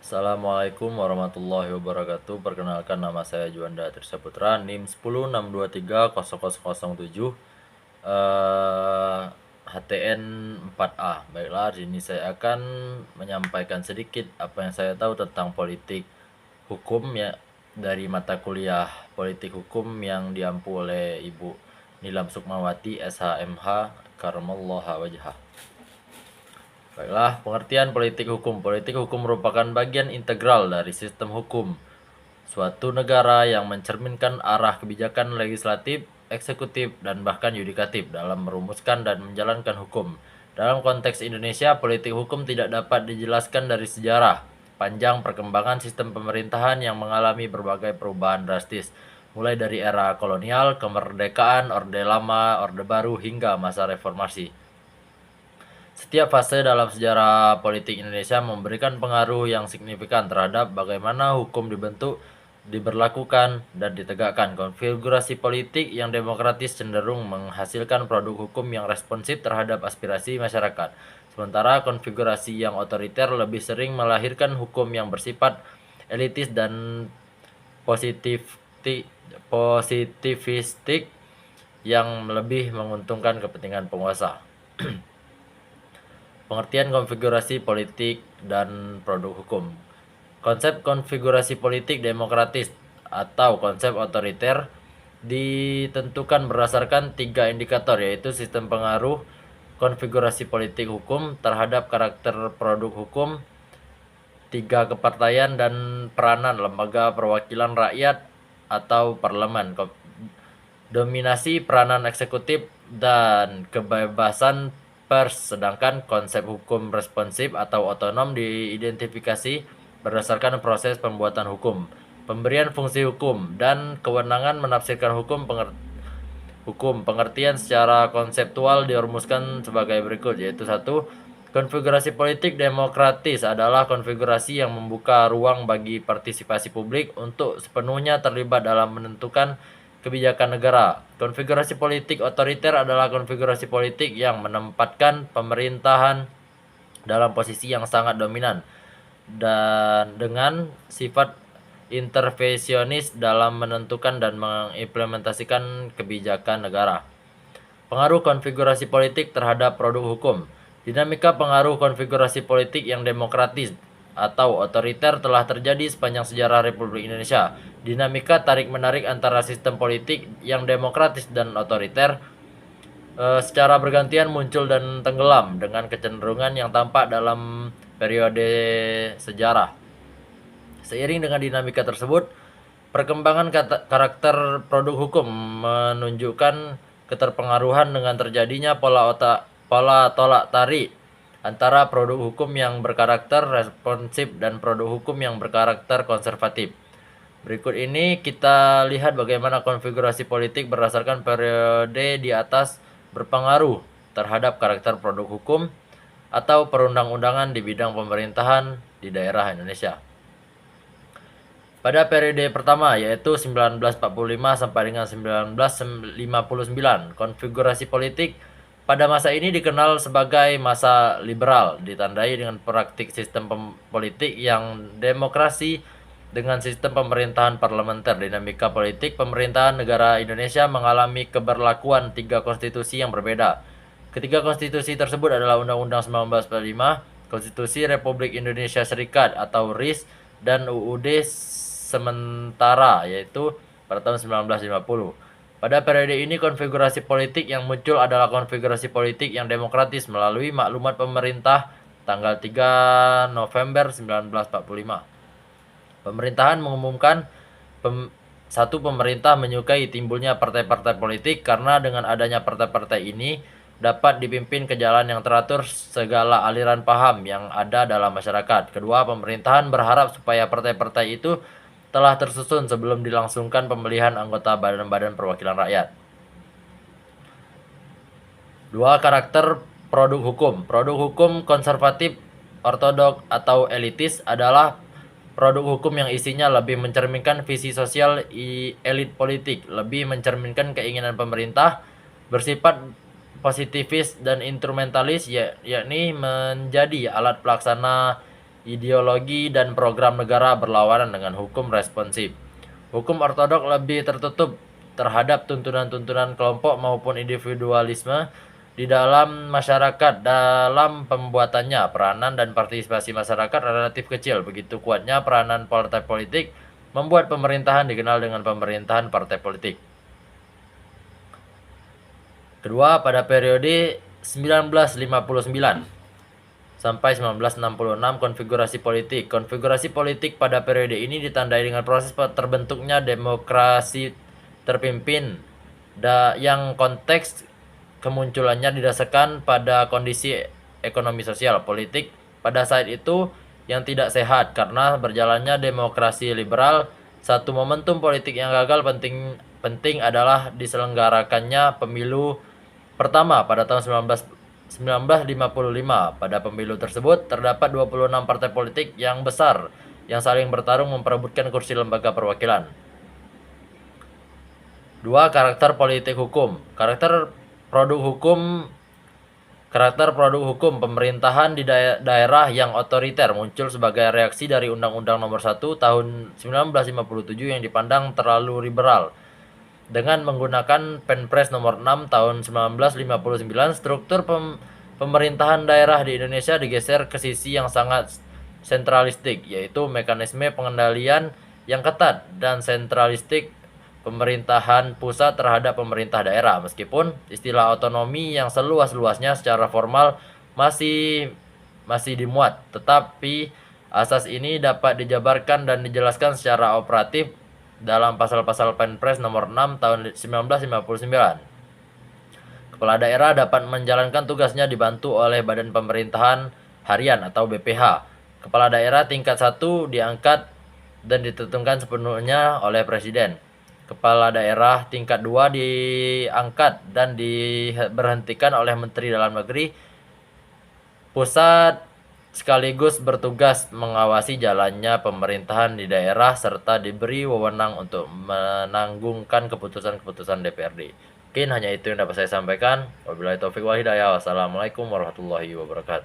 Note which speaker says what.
Speaker 1: Assalamualaikum warahmatullahi wabarakatuh. Perkenalkan, nama saya Juanda Trisaputra, NIM 1062300007, HTN 4A. Baiklah, di sini saya akan menyampaikan sedikit apa yang saya tahu tentang politik hukum ya, dari mata kuliah politik hukum yang diampu oleh Ibu Nilam Sukmawati, SHMH, Karamallahu wajhah. Baiklah, pengertian politik hukum. Politik hukum merupakan bagian integral dari sistem hukum suatu negara yang mencerminkan arah kebijakan legislatif, eksekutif, dan bahkan yudikatif dalam merumuskan dan menjalankan hukum. Dalam konteks Indonesia, politik hukum tidak dapat dijelaskan dari sejarah panjang perkembangan sistem pemerintahan yang mengalami berbagai perubahan drastis, mulai dari era kolonial, kemerdekaan, Orde Lama, Orde Baru, hingga masa reformasi. Setiap fase dalam sejarah politik Indonesia memberikan pengaruh yang signifikan terhadap bagaimana hukum dibentuk, diberlakukan, dan ditegakkan. Konfigurasi politik yang demokratis cenderung menghasilkan produk hukum yang responsif terhadap aspirasi masyarakat. Sementara konfigurasi yang otoriter lebih sering melahirkan hukum yang bersifat elitis dan positivistik yang lebih menguntungkan kepentingan penguasa. Pengertian konfigurasi politik dan produk hukum. Konsep konfigurasi politik demokratis atau konsep otoriter ditentukan berdasarkan 3 indikator, yaitu sistem pengaruh konfigurasi politik hukum terhadap karakter produk hukum, 3 kepartaian dan peranan lembaga perwakilan rakyat atau parlemen, dominasi peranan eksekutif, dan kebebasan pers. Sedangkan konsep hukum responsif atau otonom diidentifikasi berdasarkan proses pembuatan hukum, pemberian fungsi hukum, dan kewenangan menafsirkan hukum. Pengertian secara konseptual dirumuskan sebagai berikut, yaitu 1. Konfigurasi politik demokratis adalah konfigurasi yang membuka ruang bagi partisipasi publik untuk sepenuhnya terlibat dalam menentukan kebijakan negara. Konfigurasi politik otoriter adalah konfigurasi politik yang menempatkan pemerintahan dalam posisi yang sangat dominan dan dengan sifat intervensionis dalam menentukan dan mengimplementasikan kebijakan negara. Pengaruh konfigurasi politik terhadap produk hukum. Dinamika pengaruh konfigurasi politik yang demokratis atau otoriter telah terjadi sepanjang sejarah Republik Indonesia. Dinamika tarik-menarik antara sistem politik yang demokratis dan otoriter secara bergantian muncul dan tenggelam dengan kecenderungan yang tampak dalam periode sejarah. Seiring dengan dinamika tersebut, perkembangan karakter produk hukum menunjukkan keterpengaruhan dengan terjadinya pola tolak tarik antara produk hukum yang berkarakter responsif dan produk hukum yang berkarakter konservatif. Berikut ini kita lihat bagaimana konfigurasi politik berdasarkan periode di atas berpengaruh terhadap karakter produk hukum atau perundang-undangan di bidang pemerintahan di daerah Indonesia. Pada periode pertama, yaitu 1945 sampai dengan 1959, konfigurasi politik pada masa ini dikenal sebagai masa liberal, ditandai dengan praktik sistem politik yang demokrasi dengan sistem pemerintahan parlementer. Dinamika politik pemerintahan negara Indonesia mengalami keberlakuan 3 konstitusi yang berbeda. Ketiga konstitusi tersebut adalah Undang-Undang 1945, Konstitusi Republik Indonesia Serikat atau RIS, dan UUD sementara, yaitu pada tahun 1950. Pada periode ini konfigurasi politik yang muncul adalah konfigurasi politik yang demokratis melalui maklumat pemerintah tanggal 3 November 1945. Pemerintahan mengumumkan satu pemerintah menyukai timbulnya partai-partai politik karena dengan adanya partai-partai ini dapat dipimpin ke jalan yang teratur segala aliran paham yang ada dalam masyarakat. Kedua, pemerintahan berharap supaya partai-partai itu telah tersusun sebelum dilangsungkan pemilihan anggota badan-badan perwakilan rakyat. 2. Karakter produk hukum. Produk hukum konservatif, ortodok, atau elitis adalah produk hukum yang isinya lebih mencerminkan visi sosial elit politik, lebih mencerminkan keinginan pemerintah, bersifat positivis dan instrumentalis, yakni menjadi alat pelaksana ideologi dan program negara berlawanan dengan hukum responsif. Hukum ortodok lebih tertutup terhadap tuntunan-tuntunan kelompok maupun individualisme di dalam masyarakat. Dalam pembuatannya, peranan dan partisipasi masyarakat relatif kecil. Begitu kuatnya peranan partai politik membuat pemerintahan dikenal dengan pemerintahan partai politik. Kedua, pada periode 1959 sampai 1966, konfigurasi politik. Konfigurasi politik pada periode ini ditandai dengan proses terbentuknya demokrasi terpimpin yang konteks kemunculannya didasarkan pada kondisi ekonomi sosial politik pada saat itu yang tidak sehat karena berjalannya demokrasi liberal. Satu momentum politik yang gagal penting adalah diselenggarakannya pemilu pertama pada tahun 1955. Pada pemilu tersebut terdapat 26 partai politik yang besar yang saling bertarung memperebutkan kursi lembaga perwakilan. 2. Karakter politik hukum. Karakter produk hukum pemerintahan di daerah yang otoriter muncul sebagai reaksi dari Undang-Undang Nomor 1 Tahun 1957 yang dipandang terlalu liberal. Dengan menggunakan Perpres Nomor 6 Tahun 1959, struktur pemerintahan daerah di Indonesia digeser ke sisi yang sangat sentralistik, yaitu mekanisme pengendalian yang ketat dan sentralistik pemerintahan pusat terhadap pemerintah daerah. Meskipun istilah otonomi yang seluas-luasnya secara formal masih dimuat, tetapi asas ini dapat dijabarkan dan dijelaskan secara operatif dalam pasal-pasal Perpres Nomor 6 Tahun 1959. Kepala daerah dapat menjalankan tugasnya dibantu oleh Badan Pemerintahan Harian atau BPH. Kepala daerah tingkat 1 diangkat dan ditentukan sepenuhnya oleh Presiden. Kepala daerah tingkat 2 diangkat dan diberhentikan oleh Menteri Dalam Negeri pusat sekaligus bertugas mengawasi jalannya pemerintahan di daerah serta diberi wewenang untuk menanggungkan keputusan-keputusan DPRD. Mungkin hanya itu yang dapat saya sampaikan. Wabillahi taufiq wal hidayah. Wassalamualaikum warahmatullahi wabarakatuh.